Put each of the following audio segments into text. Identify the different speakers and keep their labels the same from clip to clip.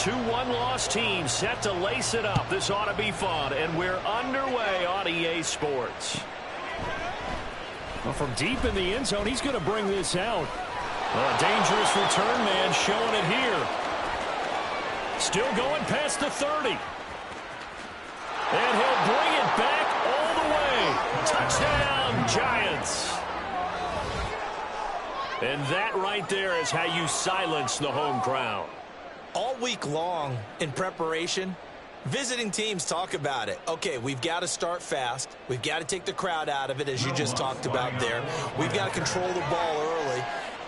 Speaker 1: Two one-loss teams set to lace it up. This ought to be fun, and we're underway on EA Sports. Well, from deep in the end zone, he's going to bring this out. A dangerous return man showing it here. Still going past the 30. And he'll bring it back all the way. Touchdown, Giants. And that right there is how you silence the home crowd.
Speaker 2: All week long in preparation, visiting teams talk about it. Okay, we've got to start fast. We've got to take the crowd out of it, as you just talked about there. We've got to control the ball early.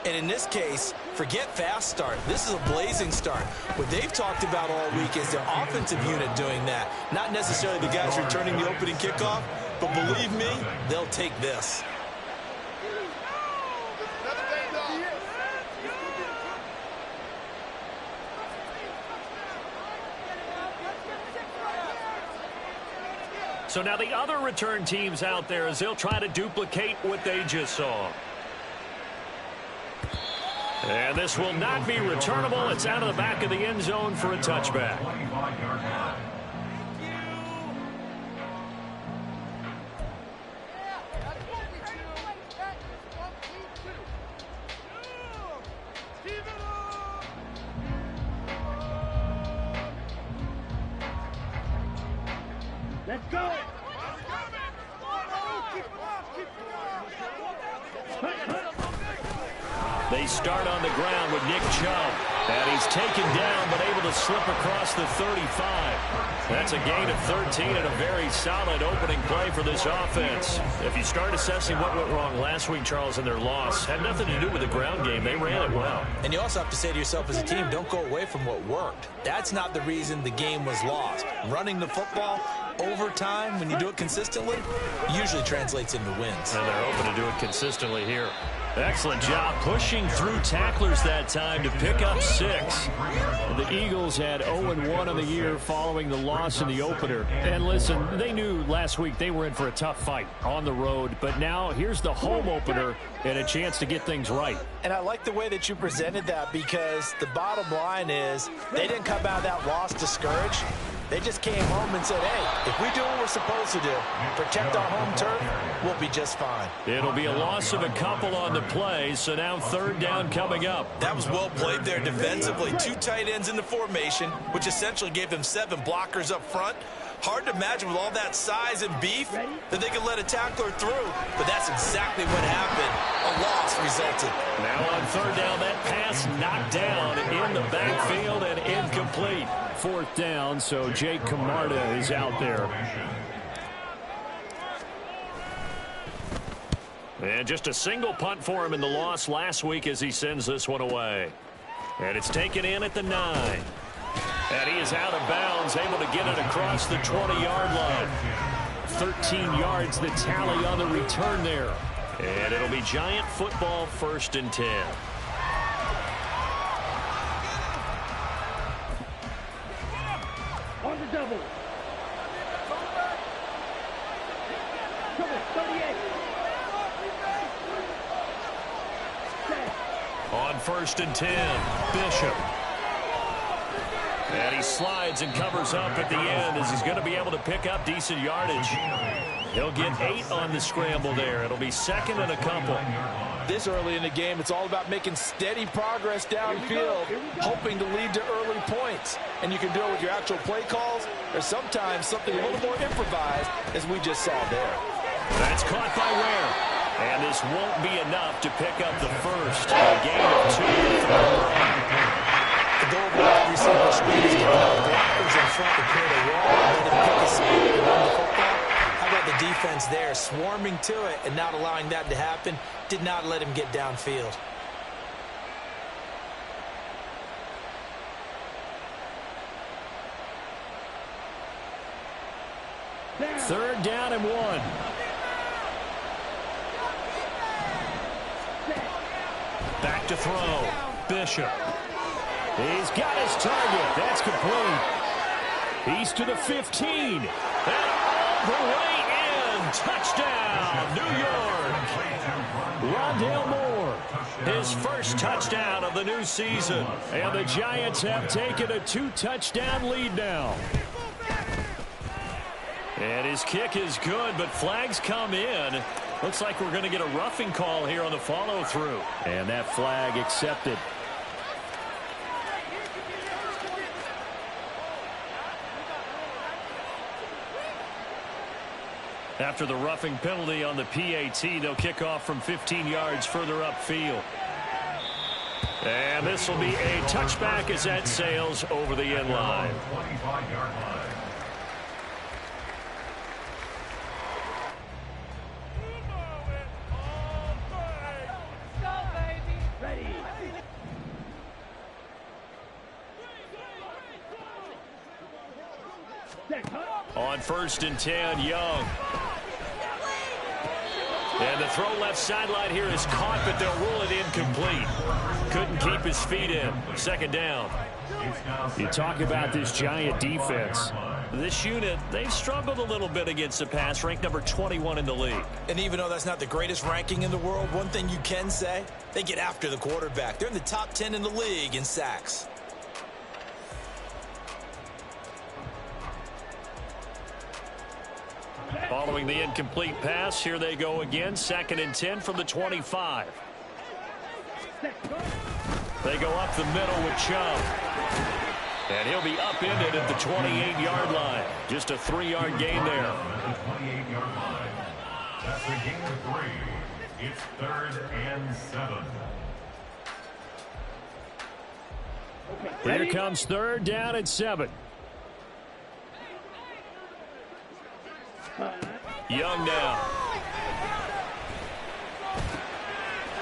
Speaker 2: And in this case, forget fast start. This is a blazing start. What they've talked about all week is their offensive unit doing that. Not necessarily the guys returning the opening kickoff, but believe me, they'll take this.
Speaker 1: So now the other return teams out there as they'll try to duplicate what they just saw. And this will not be returnable. It's out of the back of the end zone for a touchback.
Speaker 3: Let's go!
Speaker 1: They start on the ground with Nick Chubb. And he's taken down but able to slip across the 35. That's a gain of 13 and a very solid opening play for this offense. If you start assessing what went wrong last week, Charles, in their loss, had nothing to do with the ground game. They ran it well.
Speaker 2: And you also have to say to yourself as a team, don't go away from what worked. That's not the reason the game was lost. Running the football over time, when you do it consistently, usually translates into wins.
Speaker 1: And they're hoping to do it consistently here. Excellent job pushing through tacklers that time to pick up 6. The Eagles had 0-1 on the year following the loss in the opener. And listen, they knew last week they were in for a tough fight on the road. But now here's the home opener and a chance to get things right.
Speaker 2: And I like the way that you presented that, because the bottom line is they didn't come out of that loss discouraged. They just came home and said, hey, if we do what we're supposed to do, protect our home turf, we'll be just fine.
Speaker 1: It'll be a loss of a couple on the play, so now third down coming up.
Speaker 2: That was well played there defensively. 2 tight ends in the formation, which essentially gave them 7 blockers up front. Hard to imagine with all that size and beef that they could let a tackler through, but that's exactly what happened. A loss resulted.
Speaker 1: Now on third down, that pass knocked down in the backfield and incomplete. Fourth down, so Jake Camarda is out there. And just a single punt for him in the loss last week as he sends this one away. And it's taken in at the 9. And he is out of bounds, able to get it across the 20-yard line. 13 yards the tally on the return there. And it'll be Giant football, 1st and 10.
Speaker 3: On the double. Come on, 38.
Speaker 1: On 1st and 10, Bishop. And he slides and covers up at the end as he's going to be able to pick up decent yardage. He'll get 8 on the scramble there. It'll be 2nd and a couple.
Speaker 2: This early in the game, it's all about making steady progress downfield, hoping to lead to early points. And you can do it with your actual play calls, or sometimes something a little more improvised, as we just saw there.
Speaker 1: That's caught by Ware. And this won't be enough to pick up the first. A gain of 2 for
Speaker 2: The goal of the receiver screen is to get blockers in front to create a wall and let him pick a spot to run the football. How about the defense there, swarming to it and not allowing that to happen? Did not let him get downfield.
Speaker 1: Third down and 1. Back to throw. Bishop. He's got his target. That's complete. He's to the 15. And all the way in. and touchdown, New York. Rondale Moore, his first touchdown of the new season. And the Giants have taken a 2-touchdown lead now. And his kick is good, but flags come in. Looks like we're going to get a roughing call here on the follow-through. And that flag accepted. After the roughing penalty on the PAT, they'll kick off from 15 yards further upfield. And this will be a touchback as that sails over the end line. On 1st and 10, Young. And the throw left sideline here is caught, but they'll rule it incomplete. Couldn't keep his feet in. 2nd down. You talk about this Giant defense. This unit, they've struggled a little bit against the pass, ranked number 21 in the league.
Speaker 2: And even though that's not the greatest ranking in the world, one thing you can say, they get after the quarterback. They're in the top 10 in the league in sacks.
Speaker 1: Following the incomplete pass, here they go again. 2nd and 10 from the 25. They go up the middle with Chubb. And he'll be upended at the 28-yard line. Just a 3-yard gain there.
Speaker 4: That's a gain of 3. It's 3rd and 7.
Speaker 1: Here comes 3rd down and 7. Young now.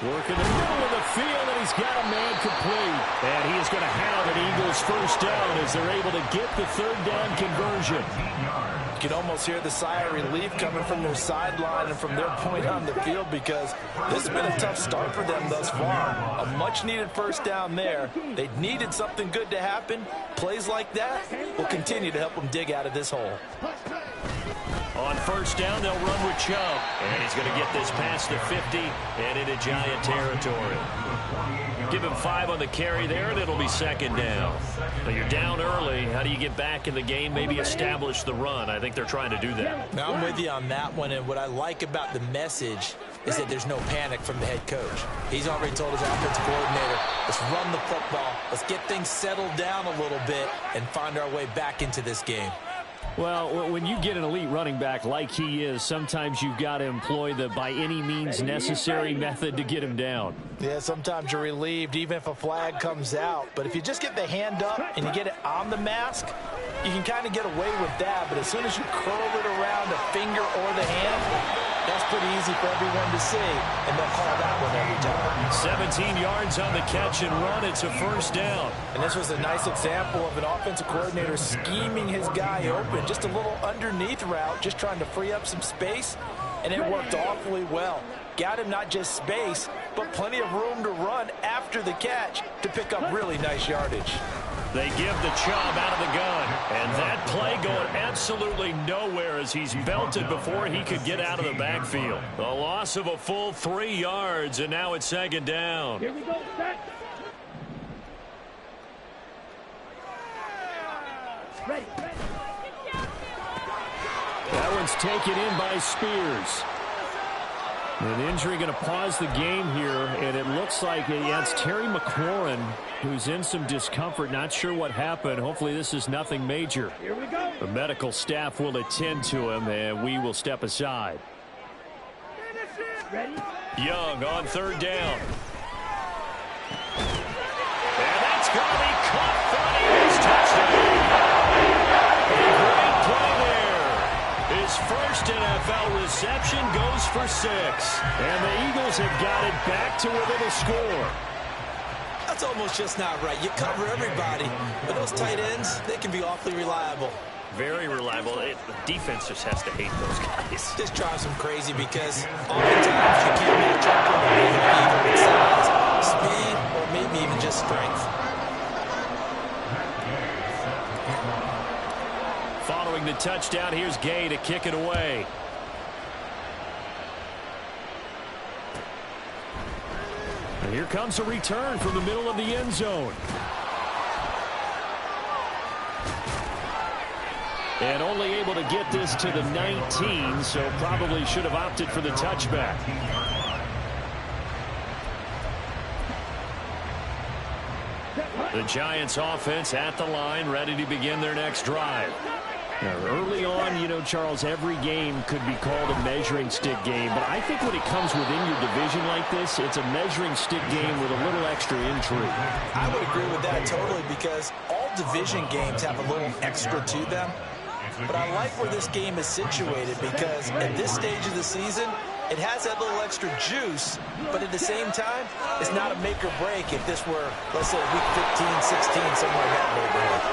Speaker 1: Working the middle of the field, and he's got a man complete. And he is going to have an Eagles first down as they're able to get the 3rd down conversion.
Speaker 2: You can almost hear the sigh of relief coming from their sideline and from their point on the field, because this has been a tough start for them thus far. A much-needed first down there. They needed something good to happen. Plays like that will continue to help them dig out of this hole.
Speaker 1: On 1st down, they'll run with Chubb. And he's going to get this past the 50 and into Giant territory. Give him 5 on the carry there, and it'll be 2nd down. Now you're down early. How do you get back in the game, maybe establish the run? I think they're trying to do that.
Speaker 2: Now, I'm with you on that one, and what I like about the message is that there's no panic from the head coach. He's already told his offensive coordinator, let's run the football, let's get things settled down a little bit and find our way back into this game.
Speaker 1: Well, when you get an elite running back like he is, sometimes you've got to employ the by any means necessary method to get him down.
Speaker 2: Yeah, sometimes you're relieved even if a flag comes out. But if you just get the hand up and you get it on the mask, you can kind of get away with that. But as soon as you curl it around a finger or the hand, that's pretty easy for everyone to see, and they'll call that one every time.
Speaker 1: 17 yards on the catch and run. It's a 1st down.
Speaker 2: And this was a nice example of an offensive coordinator scheming his guy open. Just a little underneath route, just trying to free up some space, and it worked awfully well. Got him not just space, but plenty of room to run after the catch to pick up really nice yardage.
Speaker 1: They give the Chubb out of the gun. And that play going absolutely nowhere as he's belted before he could get out of the backfield. A loss of a full 3 yards, and now it's 2nd down.
Speaker 3: Here we go, set. Ready.
Speaker 1: That one's taken in by Spears. An injury going to pause the game here, and it looks like it's Terry McLaurin who's in some discomfort. Not sure what happened. Hopefully this is nothing major.
Speaker 3: Here we go.
Speaker 1: The medical staff will attend to him, and we will step aside.
Speaker 3: Ready.
Speaker 1: Young on 3rd down. And that's going to be caught for his touchdown. Great play there. His first NFL reception goes for 6. And the Eagles have got it back to within a score.
Speaker 2: That's almost just not right. You cover everybody, but those tight ends, they can be awfully reliable.
Speaker 1: Very reliable. The defense just has to hate those guys.
Speaker 2: This drives them crazy because oftentimes you can't match up with either size, speed, or maybe even just strength.
Speaker 1: Following the touchdown, here's Gay to kick it away. Here comes a return from the middle of the end zone. And only able to get this to the 19, so probably should have opted for the touchback. The Giants offense at the line, ready to begin their next drive. Now, early on, you know, Charles, every game could be called a measuring stick game, but I think when it comes within your division like this, it's a measuring stick game with a little extra intrigue.
Speaker 2: I would agree with that totally, because all division games have a little extra to them. But I like where this game is situated, because at this stage of the season, it has that little extra juice, but at the same time, it's not a make or break if this were, let's say, week 15, 16, somewhere in that neighborhood.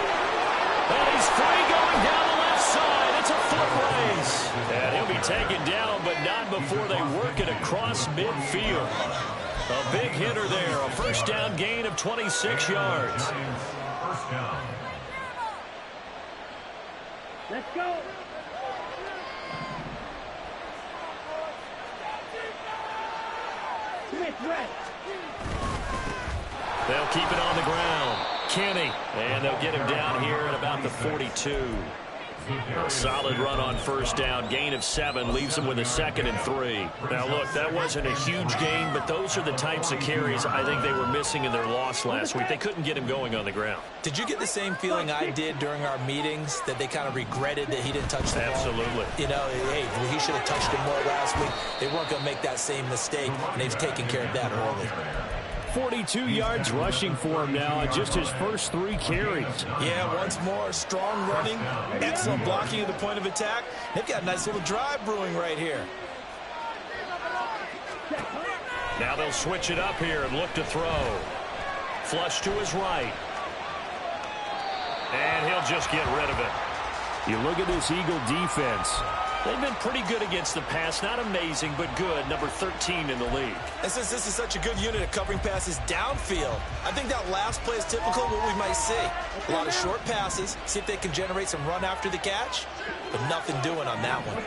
Speaker 1: And he's free going down the left side. It's a foot race. And he'll be taken down, but not before they work it across midfield. A big hitter there, a first down gain of 26 yards.
Speaker 4: First down.
Speaker 3: Let's go. Smith, rest.
Speaker 1: They'll keep it on the ground. Kenny. And they'll get him down here at about the 42. A solid run on first down. Gain of 7 leaves him with a 2nd and 3. Now, look, that wasn't a huge gain, but those are the types of carries I think they were missing in their loss last week. They couldn't get him going on the ground.
Speaker 2: Did you get the same feeling I did during our meetings, that they kind of regretted that he didn't touch the ball?
Speaker 1: Absolutely.
Speaker 2: You know, hey, he should have touched it more last week. They weren't going to make that same mistake, and they've taken care of that early.
Speaker 1: 42 yards rushing for him now on just his first 3 carries.
Speaker 2: Yeah, once more, strong running, excellent blocking at the point of attack. They've got a nice little drive brewing right here.
Speaker 1: Now they'll switch it up here and look to throw. Flush to his right. And he'll just get rid of it. You look at this Eagle defense. They've been pretty good against the pass. Not amazing, but good. Number 13 in the league.
Speaker 2: And since this is such a good unit of covering passes downfield, I think that last play is typical of what we might see. A lot of short passes, see if they can generate some run after the catch, but nothing doing on that one.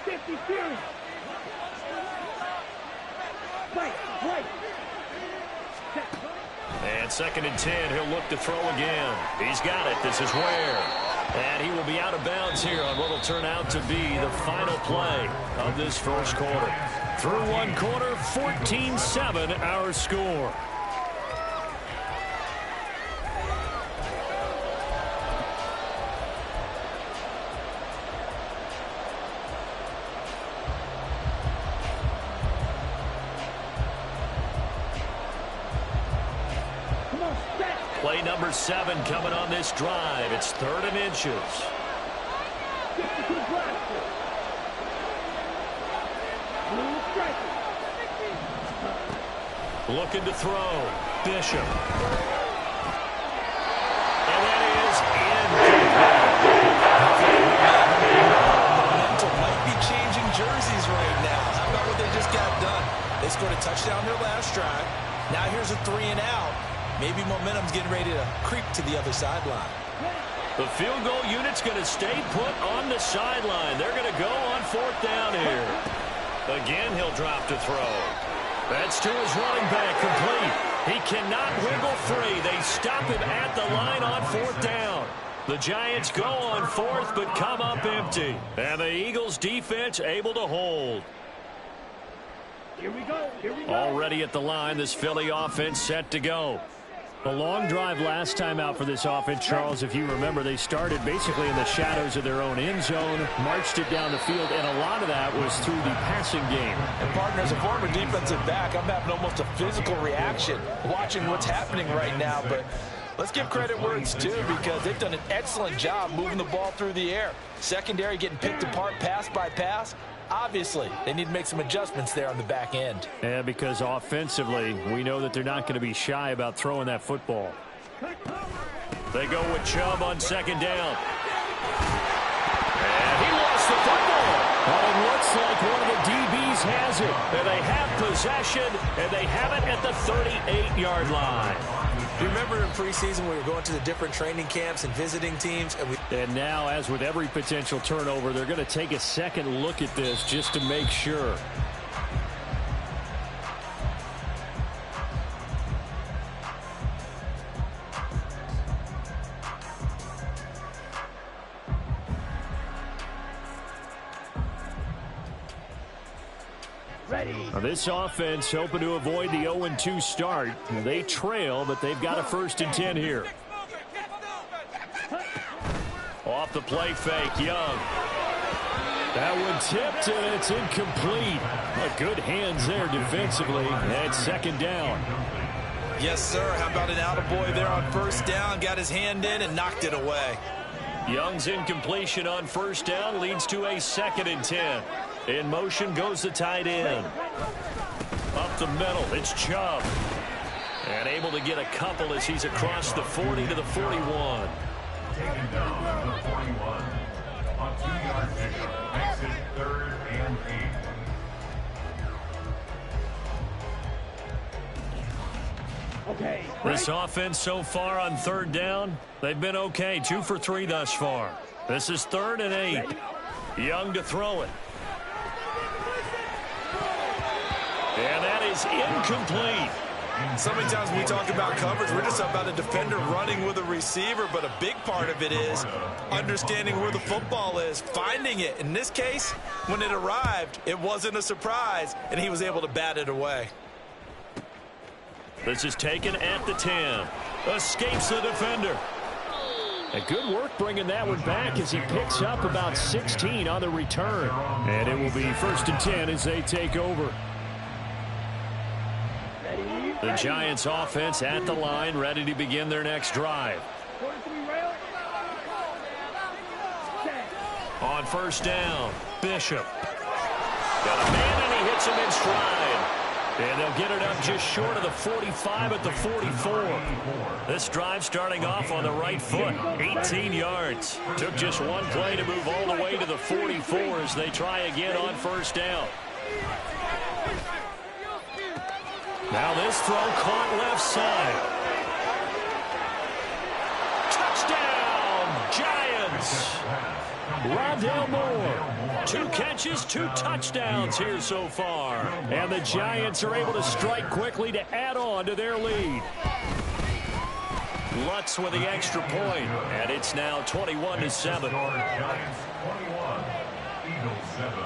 Speaker 3: 50 series. Right.
Speaker 1: And 2nd and 10, he'll look to throw again. He's got it. This is Ware. And he will be out of bounds here on what will turn out to be the final play of this first quarter. Through one quarter, 14-7 our score. Play number 7 coming on this drive. It's 3rd and inches. Looking to throw. Bishop. And that is
Speaker 2: Momentum might be changing jerseys right now. How about what they just got done? They scored a touchdown their last drive. Now here's a 3 and out. Maybe momentum's getting ready to creep to the other sideline.
Speaker 1: The field goal unit's going to stay put on the sideline. They're going to go on 4th down here. Again, he'll drop to throw. That's to his running back, complete. He cannot wiggle free. They stop him at the line on 4th down. The Giants go on 4th, but come up empty. And the Eagles defense able to hold.
Speaker 3: Here we go.
Speaker 1: Already at the line, this Philly offense set to go. The long drive last time out for this offense, Charles, if you remember, they started basically in the shadows of their own end zone, marched it down the field, and a lot of that was through the passing game.
Speaker 2: And, partner, as a former defensive back, I'm having almost a physical reaction watching what's happening right now. But let's give credit where it's due, because they've done an excellent job moving the ball through the air. Secondary getting picked apart pass by pass. Obviously, they need to make some adjustments there on the back end.
Speaker 1: Yeah, because offensively, we know that they're not going to be shy about throwing that football. They go with Chubb on 2nd down. And he lost the football. Well, it looks like one of the DBs has it. And they have possession, and they have it at the 38-yard line.
Speaker 2: You remember in preseason we were going to the different training camps and visiting teams?
Speaker 1: And now, as with every potential turnover, they're going to take a second look at this just to make sure.
Speaker 3: Ready.
Speaker 1: Now this offense hoping to avoid the 0-2 start. They trail, but they've got a 1st and 10 here. Off the play fake, Young. That one tipped, and it's incomplete. Good hands there defensively. And 2nd down.
Speaker 2: Yes, sir. How about an attaboy there on 1st down? Got his hand in and knocked it away.
Speaker 1: Young's incompletion on 1st down leads to a 2nd and 10. In motion goes the tight end. Up the middle, it's Chubb. And able to get a couple as he's across the 40 to the 41.
Speaker 4: Taken down to the 41. On 2-yard pickup. Makes it 3rd and 8.
Speaker 3: Okay.
Speaker 1: This offense so far on 3rd down, they've been okay. 2 for 3 thus far. This is 3rd and 8. Young to throw it. And that is incomplete.
Speaker 2: So many times when we talk about coverage, we're just about a defender running with a receiver, but a big part of it is understanding where the football is, finding it. In this case, when it arrived, it wasn't a surprise, and he was able to bat it away.
Speaker 1: This is taken at the 10. Escapes the defender. And good work bringing that one back as he picks up about 16 on the return. And it will be 1st and 10 as they take over. The Giants offense at the line, ready to begin their next drive. On 1st down, Bishop. Got a man and he hits him in stride. And they'll get it up just short of the 45 at the 44. This drive starting off on the right foot, 18 yards. Took just one play to move all the way to the 44 as they try again on 1st down. Now this throw caught left side. Touchdown, Giants! Rondale Moore. 2 catches, 2 touchdowns here so far. And the Giants are able to strike quickly to add on to their lead. Lutz with the extra point, and it's now 21-7.
Speaker 4: Giants 21, Eagles 7.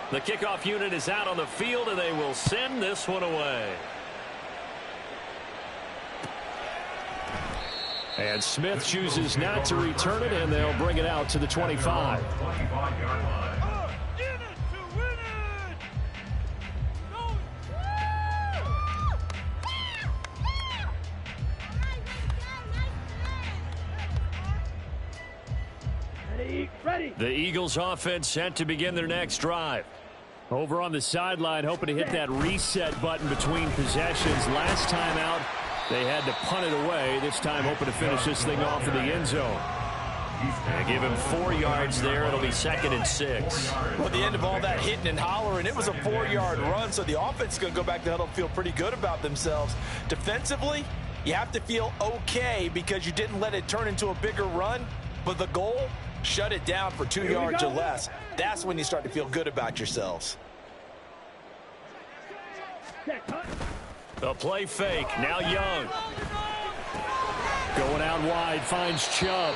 Speaker 1: The kickoff unit is out on the field, and they will send this one away. And Smith chooses not to return it, and they'll bring it out to the 25.
Speaker 4: 25-yard line.
Speaker 3: Ready.
Speaker 1: The Eagles offense set to begin their next drive. Over on the sideline, hoping to hit that reset button between possessions. Last time out, they had to punt it away. This time, hoping to finish this thing off in the end zone. They give him 4 yards there. It'll be 2nd and 6.
Speaker 2: Well, at the end of all that hitting and hollering, it was a 4-yard run, so the offense is going to go back to huddle and feel pretty good about themselves. Defensively, you have to feel okay because you didn't let it turn into a bigger run, but the goal, shut it down for 2 yards or less. That's when you start to feel good about yourselves.
Speaker 1: A play fake. Now Young. Going out wide, finds Chubb.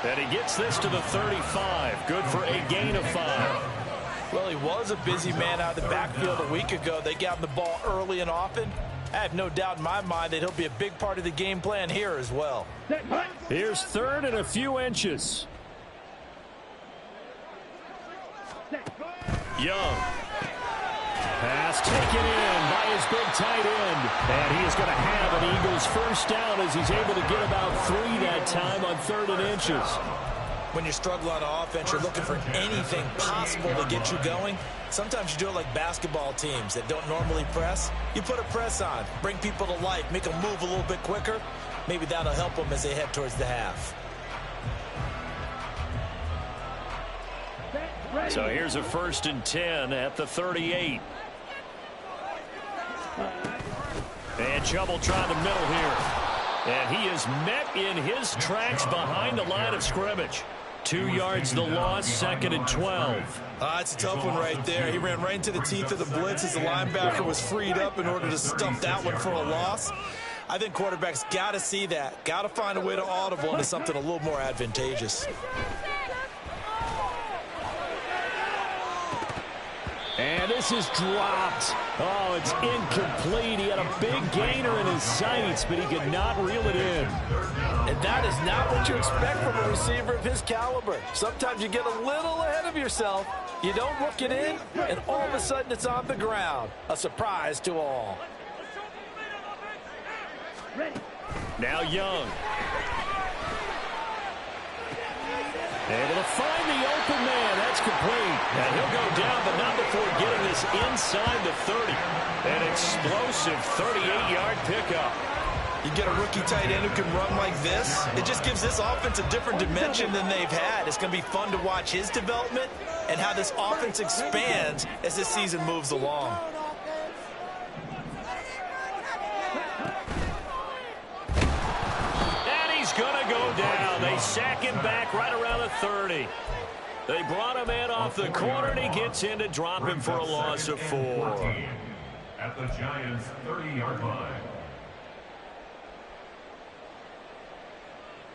Speaker 1: And he gets this to the 35. Good for a gain of 5.
Speaker 2: Well, he was a busy man out of the backfield a week ago. They got him the ball early and often. I have no doubt in my mind that he'll be a big part of the game plan here as well.
Speaker 1: Here's 3rd and a few inches. Young. Pass taken in by his big tight end. And he is going to have an Eagles 1st down as he's able to get about 3 that time on 3rd and inches.
Speaker 2: When you struggle on offense, you're looking for anything possible to get you going. Sometimes you do it like basketball teams that don't normally press. You put a press on, bring people to life, make them move a little bit quicker. Maybe that'll help them as they head towards the half.
Speaker 1: So here's a 1st and 10 at the 38. And Chubb will try the middle here. And he is met in his tracks behind the line of scrimmage. 2 yards the loss, 2nd and 12.
Speaker 2: It's a tough one right there. He ran right into the teeth of the blitz as the linebacker was freed up in order to stuff that one for a loss. I think quarterbacks got to see that. Got to find a way to audible into something a little more advantageous.
Speaker 1: And this is dropped. Oh, it's incomplete. He had a big gainer in his sights, but he could not reel it in.
Speaker 2: And that is not what you expect from a receiver of his caliber. Sometimes you get a little ahead of yourself. You don't look it in, and all of a sudden it's on the ground. A surprise to all.
Speaker 3: Ready.
Speaker 1: Now Young. Able to find the open man. That's complete. And he'll go down, but not before getting this inside the 30. An explosive 38-yard pickup.
Speaker 2: You get a rookie tight end who can run like this. It just gives this offense a different dimension than they've had. It's going to be fun to watch his development and how this offense expands as this season moves along.
Speaker 1: Gonna go down. They sack him back right around the 30. They brought him in off the corner, and he gets in to drop him for a loss of 4.
Speaker 4: At the Giants' 30-yard line.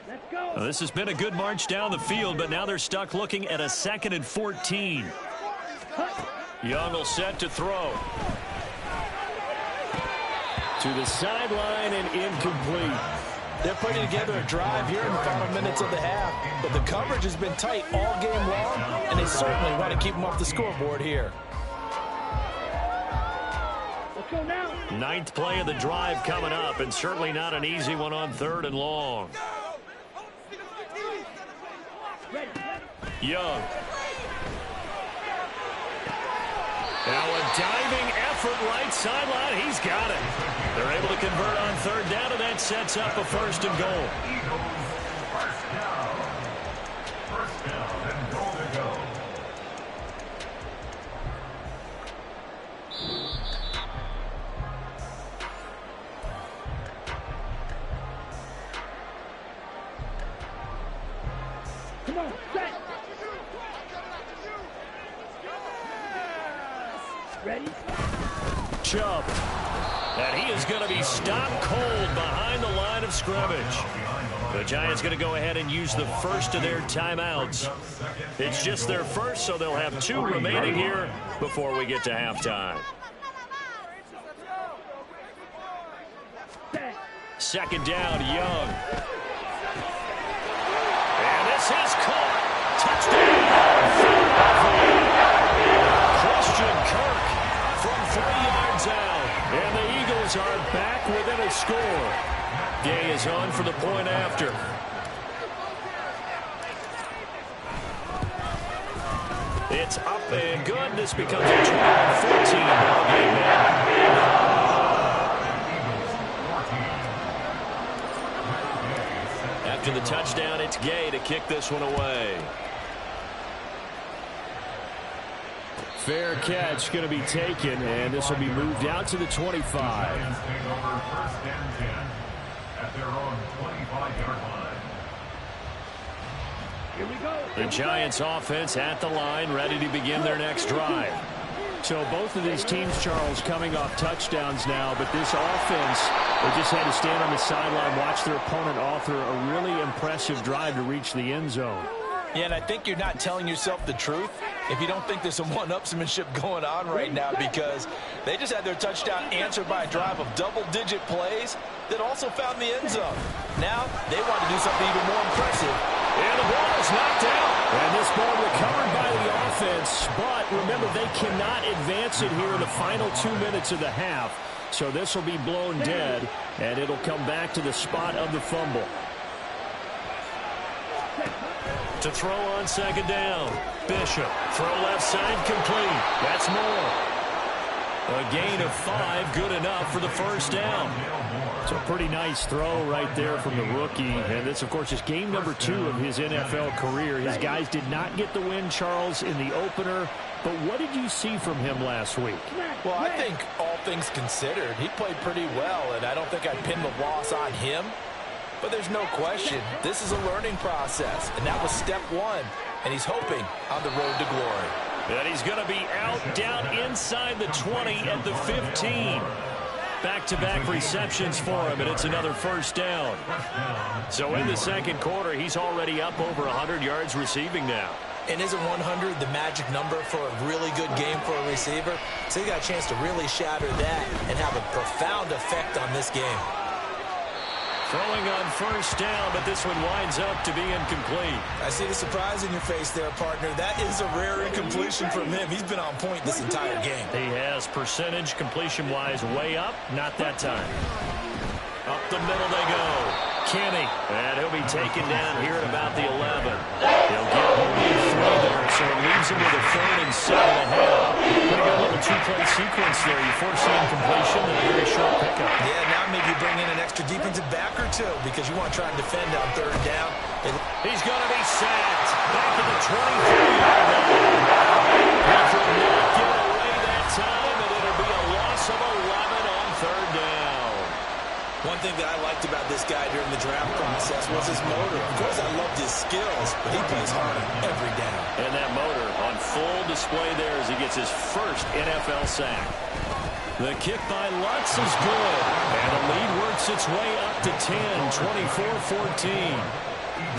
Speaker 3: Let's go.
Speaker 1: This has been a good march down the field, but now they're stuck looking at a 2nd and 14. Young will set to throw. To the sideline and incomplete.
Speaker 2: They're putting together a drive here in the final minutes of the half, but the coverage has been tight all game long, and they certainly want to keep them off the scoreboard here.
Speaker 3: Let's go now.
Speaker 1: 9th play of the drive coming up, and certainly not an easy one on 3rd and long.
Speaker 3: Ready.
Speaker 1: Young. Now a diving effort right sideline. He's got it. They're able to convert on 3rd down, and that sets up a 1st and goal.
Speaker 4: Eagles, first down. First down and goal to go.
Speaker 3: Come on, set. Ready.
Speaker 1: Chubb. And he is going to be stopped cold behind the line of scrimmage. The Giants going to go ahead and use the first of their timeouts. It's just their first, so they'll have 2 remaining here before we get to halftime. Second down, Young. And this is caught. Touchdown. Christian Kirk from 3 yards out. And the Eagles are back within a score. Gay is on for the point after. It's up and good. This becomes a 12-14 ball game now. After the touchdown, it's Gay to kick this one away. Fair catch going to be taken, and this will be moved out to the 25.
Speaker 4: Giants take over 1st and 10 at their own 25-yard line.
Speaker 3: Here we go.
Speaker 1: The Giants offense at the line, ready to begin their next drive. So both of these teams, Charles, coming off touchdowns now, but this offense, they just had to stand on the sideline, watch their opponent author a really impressive drive to reach the end zone.
Speaker 2: Yeah, and I think you're not telling yourself the truth if you don't think there's some one-upsmanship going on right now, because they just had their touchdown answered by a drive of double-digit plays that also found the end zone. Now they want to do something even more impressive.
Speaker 1: And the ball is knocked out. And this ball recovered by the offense, but remember, they cannot advance it here in the final 2 minutes of the half. So this will be blown dead, and it'll come back to the spot of the fumble. To throw on second down. Bishop. Throw left side complete. That's more. A gain of 5, good enough for the first down. So a pretty nice throw right there from the rookie. And this, of course, is game number 2 of his NFL career. His guys did not get the win, Charles, in the opener. But what did you see from him last week?
Speaker 2: Well, I think all things considered, he played pretty well, and I don't think I'd pin the loss on him. But there's no question, this is a learning process, and that was step 1. And he's hoping on the road to glory.
Speaker 1: And he's going to be out down inside the 20 at the 15. Back-to-back receptions for him, and it's another first down. So in the second quarter, he's already up over 100 yards receiving now.
Speaker 2: And isn't 100 the magic number for a really good game for a receiver? So he got a chance to really shatter that and have a profound effect on this game.
Speaker 1: Throwing on first down, but this one winds up to be incomplete.
Speaker 2: I see the surprise in your face there, partner. That is a rare incompletion from him. He's been on point this entire game.
Speaker 1: He has percentage completion-wise way up. Not that time. Up the middle they go. Kenny, and he'll be taken down here at about the 11. He'll get only 3 there, so it leaves him with a 3rd and 7.5. Going to go a little two-play sequence there. You force the incompletion and a very short pickup.
Speaker 2: Yeah, now maybe you bring in an extra defensive back or two because you want to try and defend on 3rd down.
Speaker 1: He's going to be sacked. Back at the 23-yard line. He could not get away that time, and it'll be a loss of 11 on 3rd down.
Speaker 2: One thing that I liked about this guy during the draft process was his motor. Of course, I loved his skills, but he plays hard every down.
Speaker 1: And that motor on full display there as he gets his first NFL sack. The kick by Lutz is good. And the lead works its way up to 10, 24-14.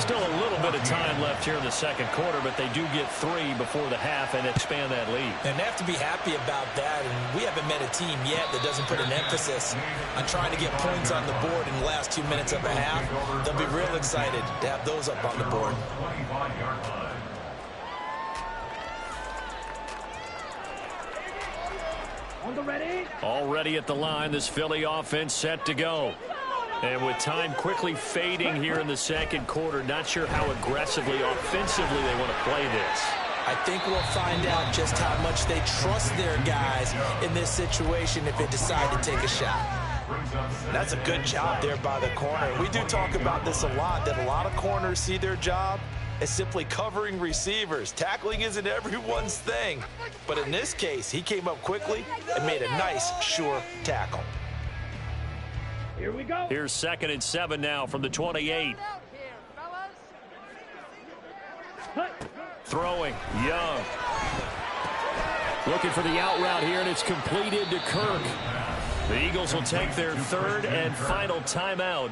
Speaker 1: Still a little bit of time left here in the second quarter, but they do get 3 before the half and expand that lead.
Speaker 2: And they have to be happy about that, and we haven't met a team yet that doesn't put an emphasis on trying to get points on the board in the last 2 minutes of a half. They'll be real excited to have those up on the board.
Speaker 3: On the ready.
Speaker 1: Already at the line, this Philly offense set to go. And with time quickly fading here in the second quarter, not sure how aggressively, offensively they want to play this.
Speaker 2: I think we'll find out just how much they trust their guys in this situation if they decide to take a shot. That's a good job there by the corner. We do talk about this a lot, that a lot of corners see their job as simply covering receivers. Tackling isn't everyone's thing. But in this case, he came up quickly and made a nice, sure tackle.
Speaker 3: Here we go.
Speaker 1: Here's 2nd and 7 now from the 28. Throwing, Young. Looking for the out route here, and it's completed to Kirk. The Eagles will take their 3rd and final timeout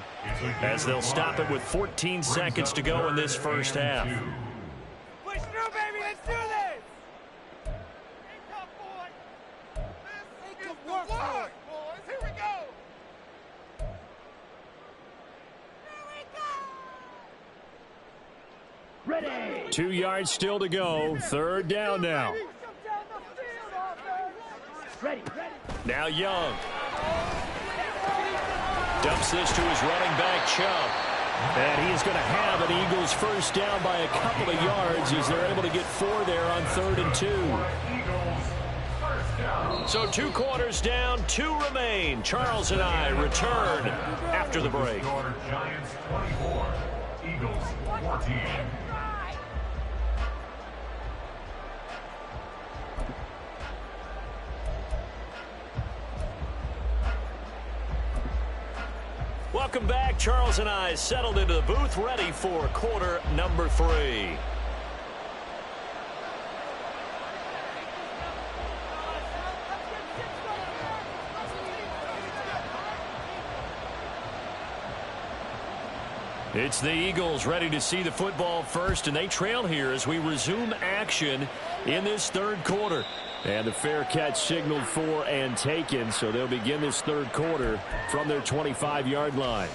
Speaker 1: as they'll stop it with 14 seconds to go in this first half.
Speaker 5: Push through, baby. Let's do this. Good work, boys. Here we go.
Speaker 3: Ready.
Speaker 1: 2 yards still to go. 3rd down now.
Speaker 3: Ready.
Speaker 1: Now Young. Dumps this to his running back, Chubb. And he is going to have an Eagles first down by a couple of yards as they're able to get 4 there on 3rd and 2. So 2 quarters down, 2 remain. Charles and I return after the break.
Speaker 4: Giants 24, Eagles 14.
Speaker 1: Welcome back. Charles and I settled into the booth, ready for quarter number 3. It's the Eagles ready to see the football first, and they trail here as we resume action in this 3rd quarter. And the fair catch signaled for and taken, so they'll begin this 3rd quarter from their 25-yard line.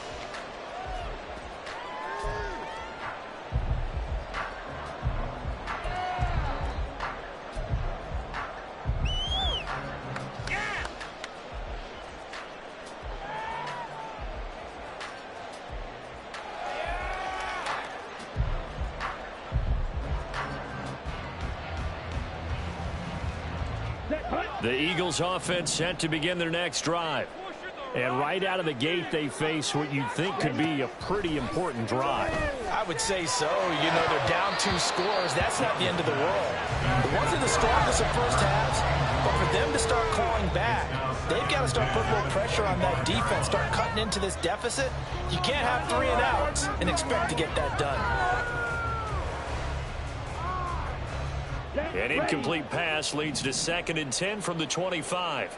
Speaker 1: The Eagles offense set to begin their next drive. And right out of the gate, they face what you'd think could be a pretty important drive.
Speaker 2: I would say so. You know, they're down 2 scores. That's not the end of the world. It wasn't the strongest of first halves, but for them to start clawing back, they've got to start putting more pressure on that defense, start cutting into this deficit. You can't have 3 and outs and expect to get that done.
Speaker 1: An incomplete pass leads to 2nd and 10 from the 25.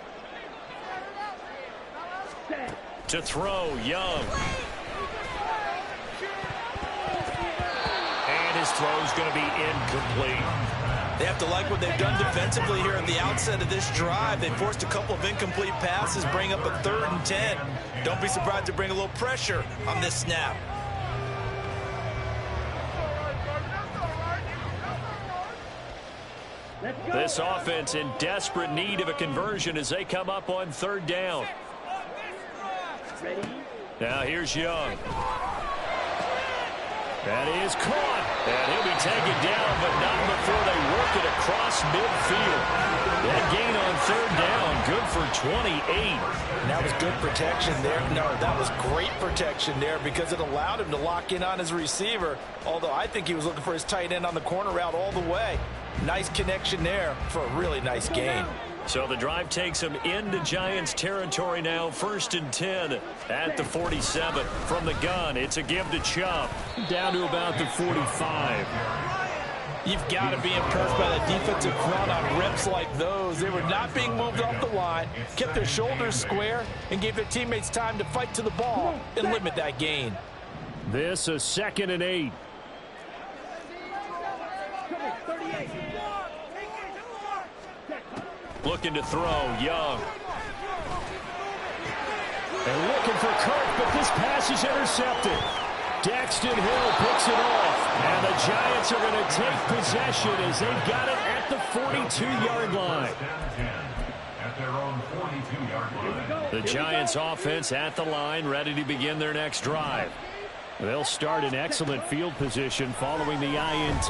Speaker 1: To throw, Young. And his his throw is going to be incomplete.
Speaker 2: They have to like what they've done defensively here at the outset of this drive. They forced a couple of incomplete passes, bring up a 3rd and 10. Don't be surprised to bring a little pressure on this snap.
Speaker 1: This offense in desperate need of a conversion as they come up on 3rd down. Now here's Young. That is caught. And he'll be taken down, but not before they work it across midfield. That gain on 3rd down, good for 28.
Speaker 2: And that was good protection there. No, that was great protection there because it allowed him to lock in on his receiver. Although I think he was looking for his tight end on the corner route all the way. Nice connection there for a really nice gain.
Speaker 1: So the drive takes him into Giants territory now. 1st and 10 at the 47. From the gun, it's a give to Chubb. Down to about the 45.
Speaker 2: You've got to be impressed by the defensive front on reps like those. They were not being moved off the line, kept their shoulders square, and gave their teammates time to fight to the ball and limit that gain.
Speaker 1: This a 2nd and 8. Looking to throw, Young. They're looking for Kirk, but this pass is intercepted. Daxton Hill picks it off, and the Giants are going to take possession as they've got it at the 42-yard line.
Speaker 4: At their own 42-yard line.
Speaker 1: The Giants offense at the line, ready to begin their next drive. They'll start in excellent field position following the INT.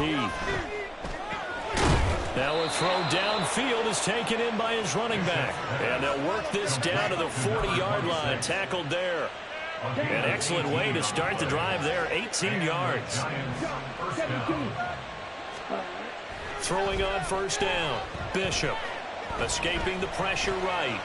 Speaker 1: Now a throw downfield is taken in by his running back. And they'll work this down to the 40-yard line. Tackled there. An excellent way to start the drive there. 18 yards. Throwing on 1st down. Bishop escaping the pressure right.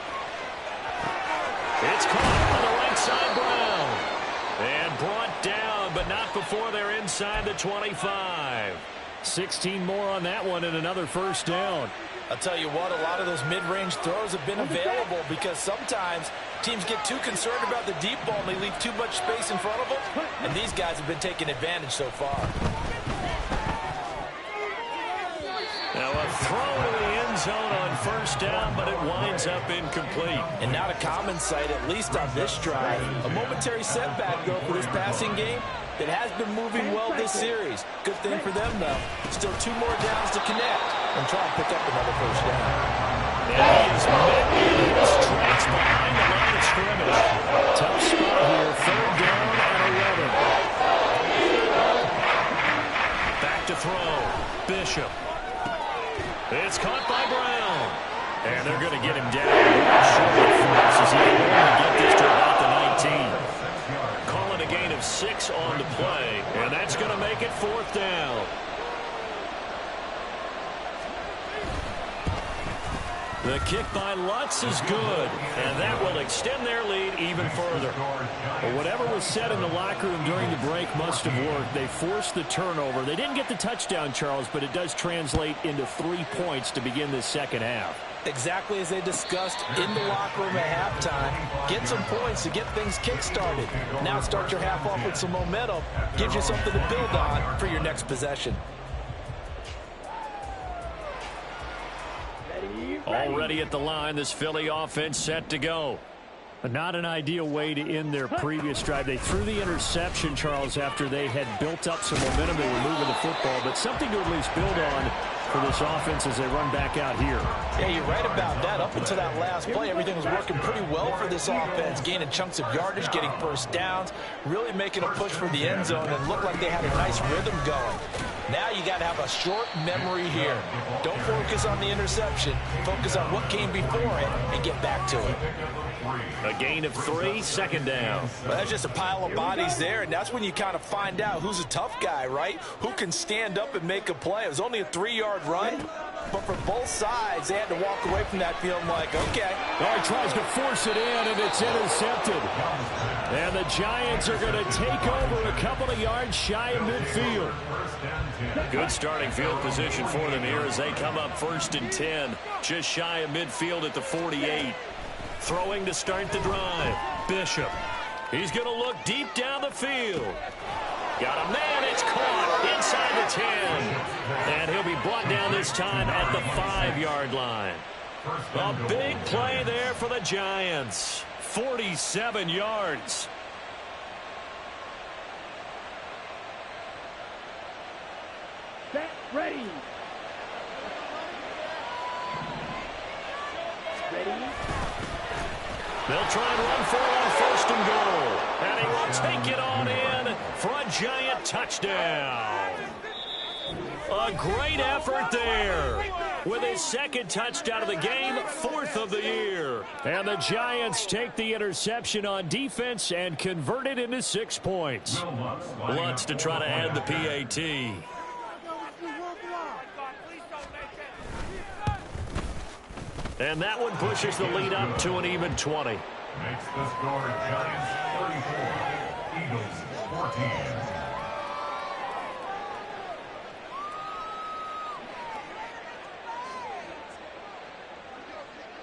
Speaker 1: It's caught on the right side, Brown. And brought down, but not before they're inside the 25. 16 more on that one and another 1st down.
Speaker 2: I'll tell you what, a lot of those mid-range throws have been available because sometimes teams get too concerned about the deep ball and they leave too much space in front of them, and these guys have been taking advantage so far.
Speaker 1: Now a throw in the end zone on 1st down, but it winds up incomplete.
Speaker 2: And not a common sight, at least on this drive. A momentary setback, though, for this passing game that has been moving well this series. Good thing for them, though. Still 2 more downs to connect and try and pick up another 1st down.
Speaker 1: And he is met in his tracks behind the line of scrimmage. Tough spot here, 3rd down and 11. Back to throw. Bishop. It's caught by Brown. And they're going to get him down. Short of force as he can only get this to about the 19. Calling a gain of 6 on the play. And that's going to make it 4th down. The kick by Lutz is good, and that will extend their lead even further. But whatever was said in the locker room during the break must have worked. They forced the turnover. They didn't get the touchdown, Charles, but it does translate into 3 points to begin this 2nd half.
Speaker 2: Exactly as they discussed in the locker room at halftime. Get some points to get things kick-started. Now start your half off with some momentum. Gives you something to build on for your next possession.
Speaker 1: Already at the line, this Philly offense set to go. But not an ideal way to end their previous drive. They threw the interception, Charles, after they had built up some momentum. They were moving the football, but something to at least build on for this offense as they run back out here.
Speaker 2: Yeah, you're right about that. Up until that last play, everything was working pretty well for this offense, gaining chunks of yardage, getting 1st downs, really making a push for the end zone, and looked like they had a nice rhythm going. Now you got to have a short memory here. Don't focus on the interception. Focus on what came before it and get back to it.
Speaker 1: A gain of 3, 2nd down.
Speaker 2: Well, that's just a pile of bodies there, and that's when you kind of find out who's a tough guy, right? Who can stand up and make a play. It was only a 3-yard run, but for both sides, they had to walk away from that field like, okay.
Speaker 1: Oh, he tries to force it in, and it's intercepted. And the Giants are going to take over a couple of yards shy of midfield. Good starting field position for them here as they come up 1st and 10, just shy of midfield at the 48. Throwing to start the drive. Bishop. He's going to look deep down the field. Got a man. It's caught inside the 10. And he'll be brought down this time at the 5-yard line. A big play there for the Giants. 47 yards.
Speaker 3: Set, ready. Ready.
Speaker 1: They'll try and run for it on 1st and goal. And he will take it on in for a Giant touchdown. A great effort there. With his 2nd touchdown of the game, 4th of the year. And the Giants take the interception on defense and convert it into 6 points. Lutz to try to add the PAT. And that one pushes the lead up to an even 20.
Speaker 4: Makes the score Giants 34, Eagles 14.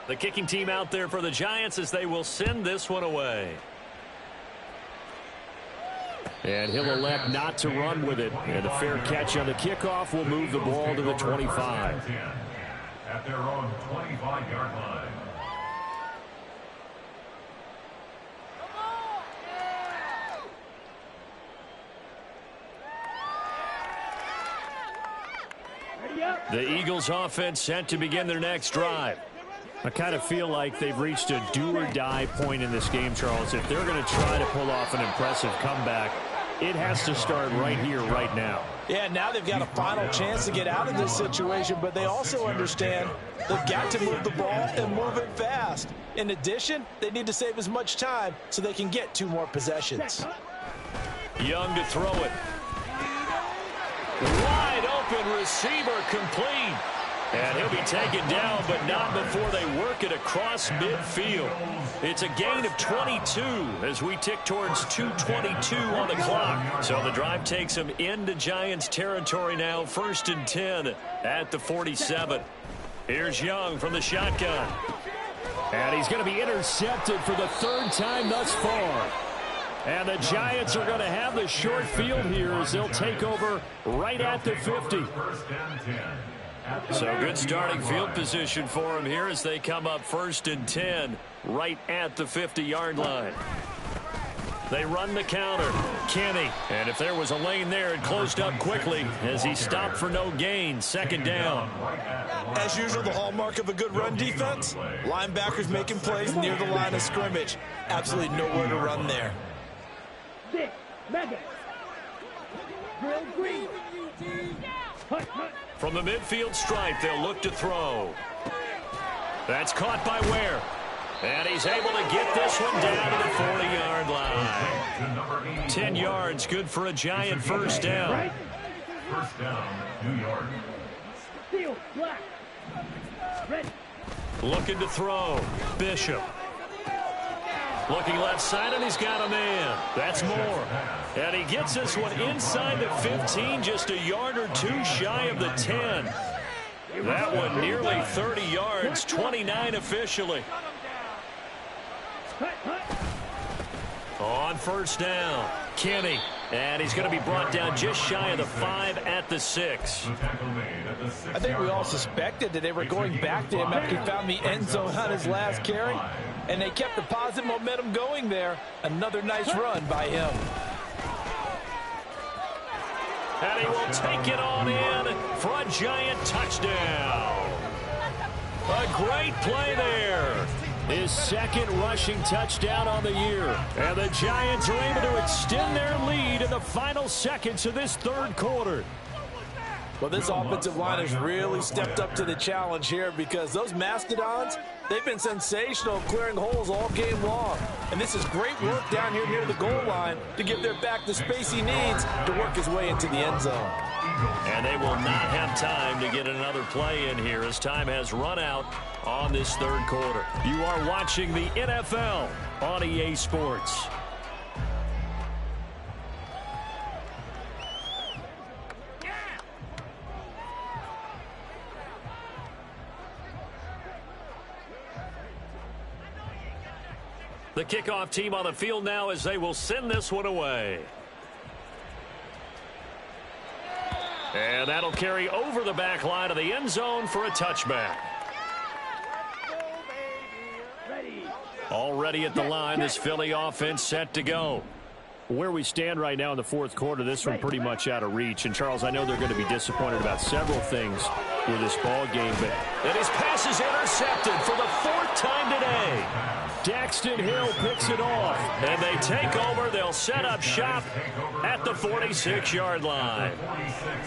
Speaker 1: The kicking team out there for the Giants as they will send this one away. And he'll elect not to run with it. And a fair catch on the kickoff will move the ball to the 25.
Speaker 4: At their own 25-yard line.
Speaker 3: Ready up.
Speaker 1: The Eagles offense set to begin their next drive. I kind of feel like they've reached a do-or-die point in this game, Charles. If they're going to try to pull off an impressive comeback, it has to start right here, right now.
Speaker 2: Yeah, now they've got a final chance to get out of this situation, but they also understand they've got to move the ball and move it fast. In addition, they need to save as much time so they can get 2 more possessions.
Speaker 1: Young to throw it. Wide open receiver complete. And he'll be taken down, but not before they work it across midfield. It's a gain of 22 as we tick towards 2:22 on the clock. So the drive takes him into Giants territory now, 1st and 10 at the 47. Here's Young from the shotgun. And he's going to be intercepted for the 3rd time thus far. And the Giants are going to have the short field here as they'll take over right at the 50.
Speaker 4: 1st and 10.
Speaker 1: So good starting field position for them here as they come up 1st and 10 right at the 50-yard line. They run the counter. Kenny. And if there was a lane there, it closed up quickly as he stopped for no gain. 2nd down.
Speaker 2: As usual, the hallmark of a good run defense, linebackers making plays near the line of scrimmage. Absolutely nowhere to run there.
Speaker 3: 6, mega. Drill green. Hut, hut.
Speaker 1: From the midfield stripe, they'll look to throw. That's caught by Ware. And he's able to get this one down to the 40-yard line. 10 yards, good for a Giant 1st down.
Speaker 3: Right.
Speaker 4: 1st down, New York.
Speaker 3: Steel, black. Ready.
Speaker 1: Looking to throw. Bishop. Looking left side, and he's got a man. That's Moore. And he gets this one inside the 15, just a yard or 2 shy of the 10. That one nearly 30 yards, 29 officially.
Speaker 3: Hut, hut.
Speaker 1: On 1st down, Kenny. And he's going to be brought down just shy of the 5 at the 6.
Speaker 2: I think we all suspected that they were going back to him after he found the end zone on his last carry. And they kept the positive momentum going there. Another nice run by him.
Speaker 1: And he will take it on in for a Giant touchdown. A great play there. His 2nd rushing touchdown on the year. And the Giants are able to extend their lead in the final seconds of this 3rd quarter.
Speaker 2: Well, this offensive line has really stepped up to the challenge here because those Mastodons, they've been sensational clearing holes all game long. And this is great work down here near the goal line to give their back the space he needs to work his way into the end zone.
Speaker 1: And they will not have time to get another play in here as time has run out on this 3rd quarter. You are watching the NFL on EA Sports. The kickoff team on the field now as they will send this one away. And that'll carry over the back line of the end zone for a touchback.
Speaker 3: Ready.
Speaker 1: Already at the line, this Philly offense set to go. Where we stand right now in the fourth quarter, this one pretty much out of reach. And, Charles, I know they're going to be disappointed about several things with this ball game, but and his pass is intercepted for the fourth time today. Daxton Hill picks it off, and they take over. They'll set up shop at the 46-yard line.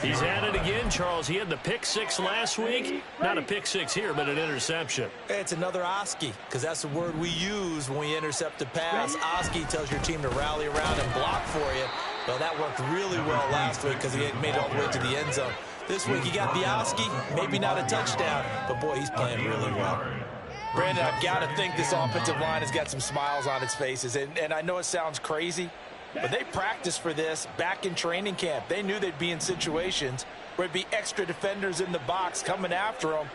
Speaker 1: He's at it again, Charles. He had the pick six last week. Not a pick six here, but an interception.
Speaker 2: It's another Oski, because that's the word we use when we intercept a pass. Oski tells your team to rally around and block for you. Well, that worked really well last week because he had made it all the way to the end zone. This week he got the Oski, maybe not a touchdown, but boy, he's playing really well. Brandon, I've got to think this offensive line has got some smiles on its faces. And I know it sounds crazy, but they practiced for this back in training camp. They knew they'd be in situations where it'd be extra defenders in the box coming after them,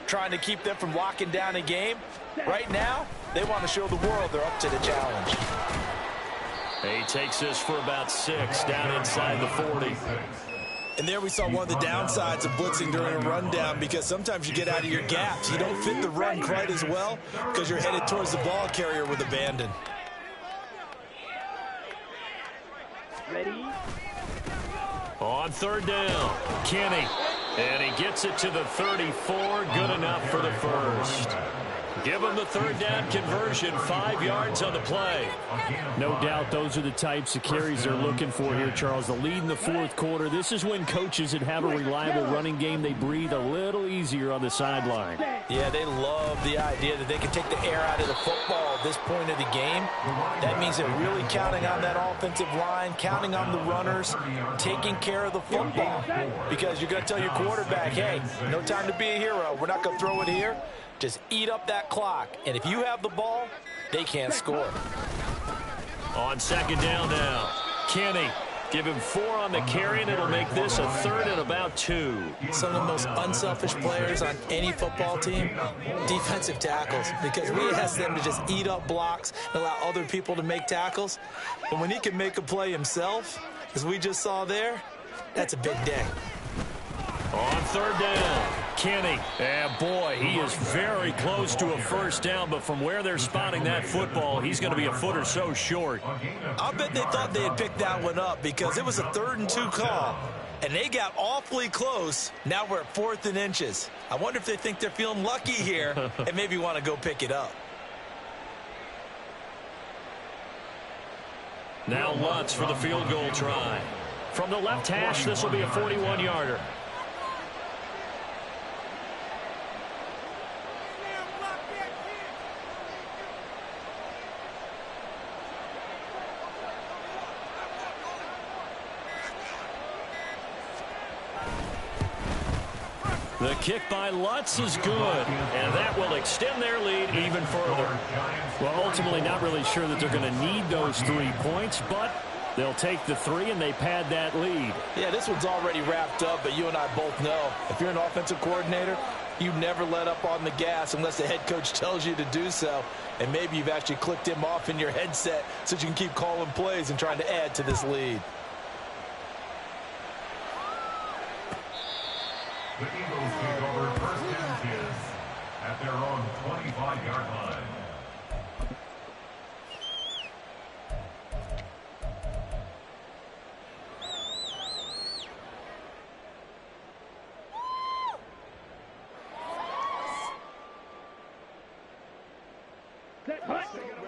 Speaker 2: trying to keep them from locking down a game. Right now, they want to show the world they're up to the challenge.
Speaker 1: He takes this for about 6 down inside the 40.
Speaker 2: And there we saw one of the downsides of blitzing during a rundown, because sometimes you get out of your gaps. You don't fit the run quite as well because you're headed towards the ball carrier with abandon.
Speaker 3: Ready.
Speaker 1: On third down, Kenny. And he gets it to the 34. Good enough for the first. Give him the third down conversion, 5 yards on the play. No doubt those are the types of carries they're looking for here, Charles. The lead in the fourth quarter. This is when coaches that have a reliable running game, they breathe a little easier on the sideline.
Speaker 2: Yeah, they love the idea that they can take the air out of the football at this point of the game. That means they're really counting on that offensive line, counting on the runners, taking care of the football. Because you're going to tell your quarterback, hey, no time to be a hero. We're not going to throw it here. Just eat up that clock. And if you have the ball, they can't score.
Speaker 1: On second down now, Kenny. Give him 4 on the carry, and it'll make this a third and about 2.
Speaker 2: Some of the most unselfish players on any football team, defensive tackles, because we ask them to just eat up blocks and allow other people to make tackles. But when he can make a play himself, as we just saw there, that's a big day.
Speaker 1: On third down, Kenny. And boy, he is very close to a first down, but from where they're spotting that football, he's going to be a foot or so short.
Speaker 2: I'll bet they thought they had picked that one up because it was a 3rd and 2 call, and they got awfully close. Now we're at 4th and inches. I wonder if they think they're feeling lucky here and maybe want to go pick it up.
Speaker 1: Now Lutz for the field goal try. From the left hash, this will be a 41-yarder. The kick by Lutz is good, and that will extend their lead even further. Well, ultimately not really sure that they're going to need those 3 points, but they'll take the 3 and they pad that lead.
Speaker 2: Yeah, this one's already wrapped up, but you and I both know if you're an offensive coordinator, you never let up on the gas unless the head coach tells you to do so. And maybe you've actually clicked him off in your headset so you can keep calling plays and trying to add to this lead.
Speaker 4: The Eagles take over first and 10 at their own 25-yard line.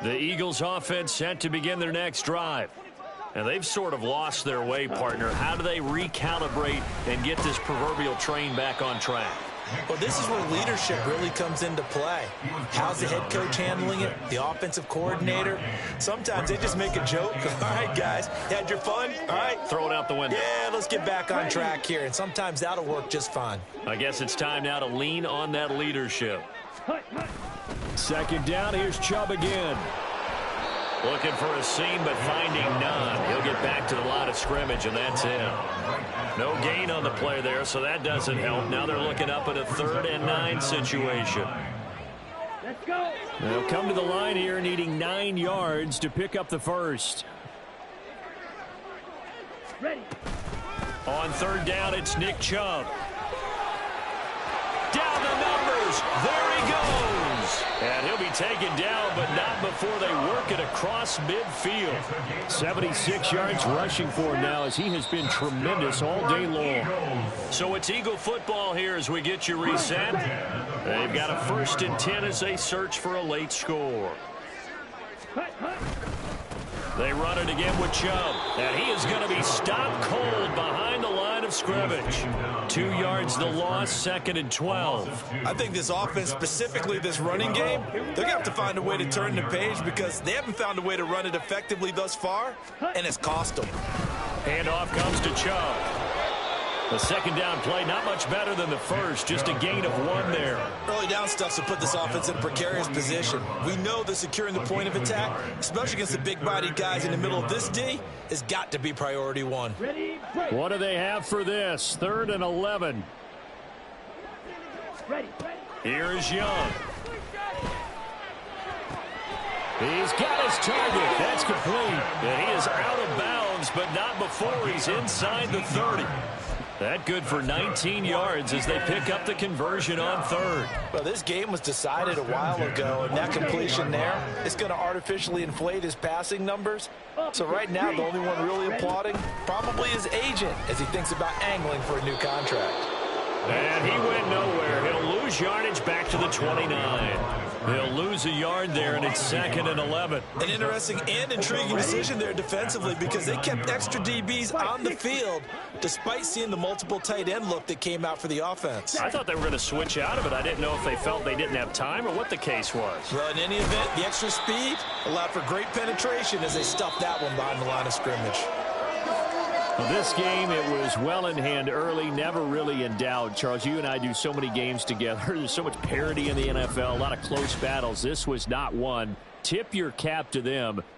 Speaker 1: The Eagles offense set to begin their next drive. And they've sort of lost their way, partner. How do they recalibrate and get this proverbial train back on track?
Speaker 2: Well, this is where leadership really comes into play. How's the head coach handling it? The offensive coordinator? Sometimes they just make a joke. All right, guys, you had your fun? All right.
Speaker 1: Throw it out the window.
Speaker 2: Yeah, let's get back on track here. And sometimes that'll work just fine.
Speaker 1: I guess it's time now to lean on that leadership. Second down, here's Chubb again. Looking for a seam, but finding none. He'll get back to the line of scrimmage, and that's it. No gain on the play there, so that doesn't help. Now they're looking up at a 3rd and 9 situation.
Speaker 3: Let's go.
Speaker 1: They'll come to the line here needing 9 yards to pick up the first.
Speaker 3: Ready.
Speaker 1: On third down, it's Nick Chubb. Down the numbers. There he goes. And he'll be taken down, but not before they work it across midfield. 76 yards rushing for him now, as he has been tremendous all day long. So it's Eagle football here as we get you reset. They've got a 1st and 10 as they search for a late score. They run it again with Chubb, and he is going to be stopped cold behind the line of scrimmage. 2 yards the loss, 2nd and 12.
Speaker 2: I think this offense, specifically this running game, they're going to have to find a way to turn the page because they haven't found a way to run it effectively thus far, and it's cost them.
Speaker 1: Handoff comes to Chubb. The 2nd down play, not much better than the first, just a gain of 1 there.
Speaker 2: Early down stuff to put this offense in a precarious position. We know that securing the point of attack, especially against the big-bodied guys in the middle of this D, has got to be priority 1.
Speaker 3: Ready, break.
Speaker 1: What do they have for this? 3rd and 11.
Speaker 3: Ready.
Speaker 1: Here is Young. He's got his target. That's complete. And he is out of bounds, but not before he's inside the 30. That good for 19 yards as they pick up the conversion on 3rd.
Speaker 2: Well, this game was decided a while ago, and that completion there is going to artificially inflate his passing numbers. So right now, the only one really applauding probably his agent as he thinks about angling for a new contract.
Speaker 1: And he went nowhere. He'll lose yardage back to the 29. He'll lose a yard there, and it's 2nd and 11.
Speaker 2: An interesting and intriguing decision there defensively because they kept extra DBs on the field despite seeing the multiple tight end look that came out for the offense.
Speaker 1: I thought they were going to switch out of it. I didn't know if they felt they didn't have time or what the case was.
Speaker 2: Well, in any event, the extra speed allowed for great penetration as they stuffed that one behind the line of scrimmage.
Speaker 1: Well, this game, it was well in hand early, never really in doubt. Charles, you and I do so many games together. There's so much parity in the NFL, a lot of close battles. This was not one. Tip your cap to them.